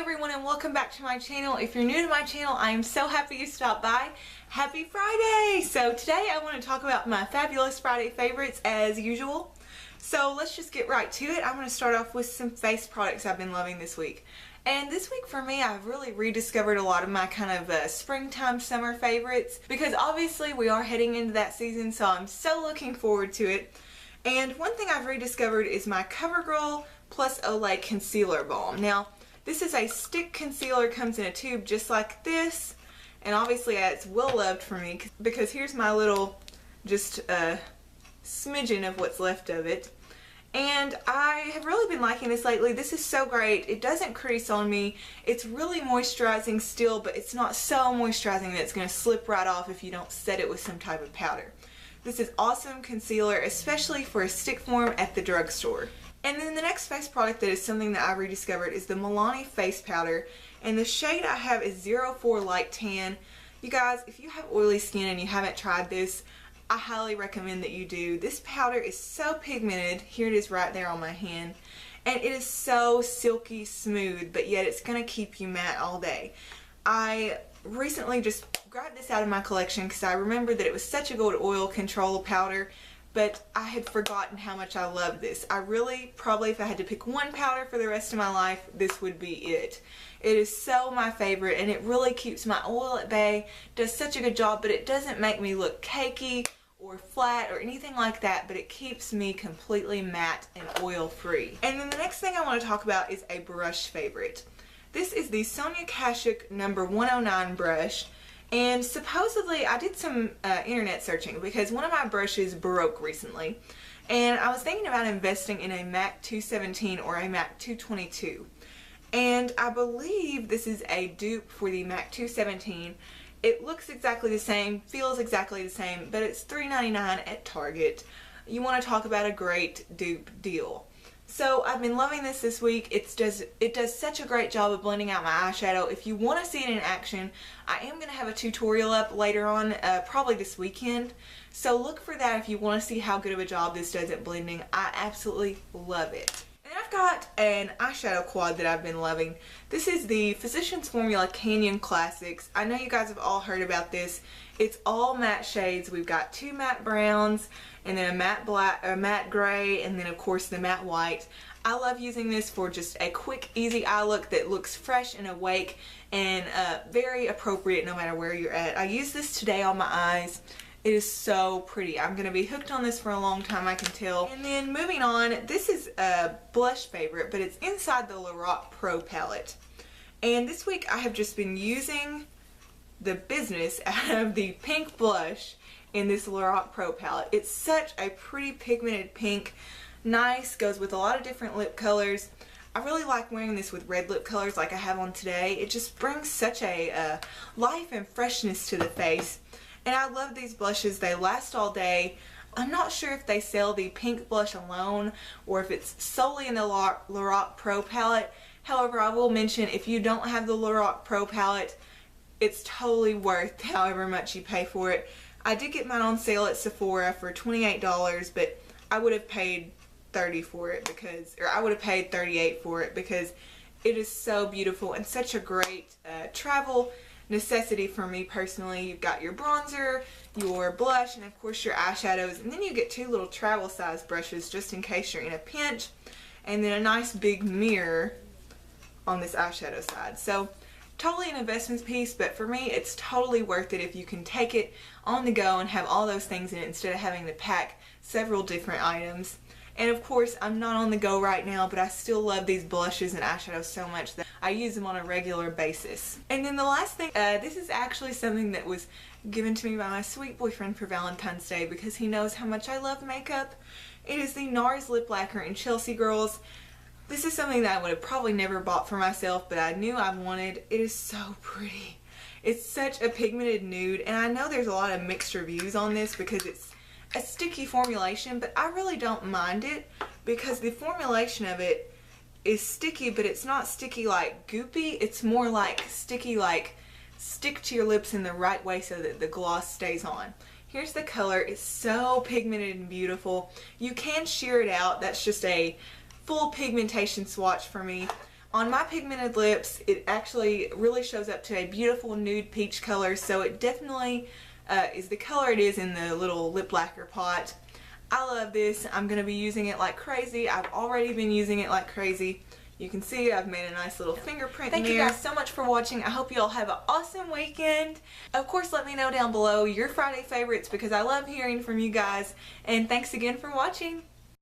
everyone, and welcome back to my channel. If you're new to my channel, I am so happy you stopped by. Happy Friday! So today I want to talk about my fabulous Friday favorites as usual. So let's just get right to it. I'm going to start off with some face products I've been loving this week. And this week for me, I've really rediscovered a lot of my kind of springtime summer favorites, because obviously we are heading into that season, so I'm so looking forward to it. And one thing I've rediscovered is my Covergirl Plus Olay Concealer Balm. Now, this is a stick concealer, comes in a tube just like this, and obviously it's well loved for me because here's my little just smidgen of what's left of it. And I have really been liking this lately. This is so great. It doesn't crease on me. It's really moisturizing still, but it's not so moisturizing that it's going to slip right off if you don't set it with some type of powder. This is awesome concealer, especially for a stick form at the drugstore. And then the next face product that is something that I rediscovered is the Melanie face powder. And the shade I have is 04 Light Tan. You guys, if you have oily skin and you haven't tried this, I highly recommend that you do. This powder is so pigmented. Here it is right there on my hand. And it is so silky smooth, but yet it's going to keep you matte all day. I recently just grabbed this out of my collection because I remembered that it was such a good oil control powder, but I had forgotten how much I love this. I really, probably if I had to pick one powder for the rest of my life, this would be it. It is so my favorite, and it really keeps my oil at bay, does such a good job, but it doesn't make me look cakey or flat or anything like that, but it keeps me completely matte and oil free. And then the next thing I want to talk about is a brush favorite. This is the Sonia Kashuk number 109 brush. And supposedly, I did some internet searching because one of my brushes broke recently. And I was thinking about investing in a MAC 217 or a MAC 222. And I believe this is a dupe for the MAC 217. It looks exactly the same, feels exactly the same, but it's $3.99 at Target. You want to talk about a great dupe deal. So I've been loving this week. It does such a great job of blending out my eyeshadow. If you want to see it in action, I am going to have a tutorial up later on, probably this weekend. So look for that if you want to see how good of a job this does at blending. I absolutely love it. And I've got an eyeshadow quad that I've been loving. This is the Physicians Formula Canyon Classics. I know you guys have all heard about this. It's all matte shades. We've got two matte browns, and then a matte black, a matte gray, and then of course the matte white. I love using this for just a quick, easy eye look that looks fresh and awake and very appropriate no matter where you're at. I used this today on my eyes. It is so pretty. I'm going to be hooked on this for a long time, I can tell. And then moving on, this is a blush favorite, but it's inside the Lorac Pro palette. And this week I have just been using the business out of the pink blush in this Lorac Pro palette. It's such a pretty pigmented pink. Nice, goes with a lot of different lip colors. I really like wearing this with red lip colors like I have on today. It just brings such a life and freshness to the face. And I love these blushes. They last all day. I'm not sure if they sell the pink blush alone or if it's solely in the Lorac Pro palette. However, I will mention if you don't have the Lorac Pro palette, it's totally worth however much you pay for it. I did get mine on sale at Sephora for $28, but I would have paid $30 for it because, or I would have paid $38 for it because it is so beautiful and such a great travel necessity for me personally. You've got your bronzer, your blush, and of course your eyeshadows, and then you get two little travel size brushes just in case you're in a pinch, and then a nice big mirror on this eyeshadow side. So totally an investment piece, but for me it's totally worth it if you can take it on the go and have all those things in it instead of having to pack several different items. And of course, I'm not on the go right now, but I still love these blushes and eyeshadows so much that I use them on a regular basis. And then the last thing, this is actually something that was given to me by my sweet boyfriend for Valentine's Day because he knows how much I love makeup. It is the NARS Lip Lacquer in Chelsea Girls. This is something that I would have probably never bought for myself, but I knew I wanted. It is so pretty. It's such a pigmented nude, and I know there's a lot of mixed reviews on this because it's a sticky formulation, but I really don't mind it because the formulation of it is sticky, but it's not sticky like goopy. It's more like sticky, like stick to your lips in the right way so that the gloss stays on. Here's the color. It's so pigmented and beautiful. You can sheer it out. That's just a full pigmentation swatch for me. On my pigmented lips, it actually really shows up to a beautiful nude peach color, so it definitely is the color it is in the little lip lacquer pot. I love this. I'm going to be using it like crazy. I've already been using it like crazy. You can see I've made a nice little fingerprint in there. Thank you guys so much for watching. I hope you all have an awesome weekend. Of course, let me know down below your Friday favorites because I love hearing from you guys. And thanks again for watching.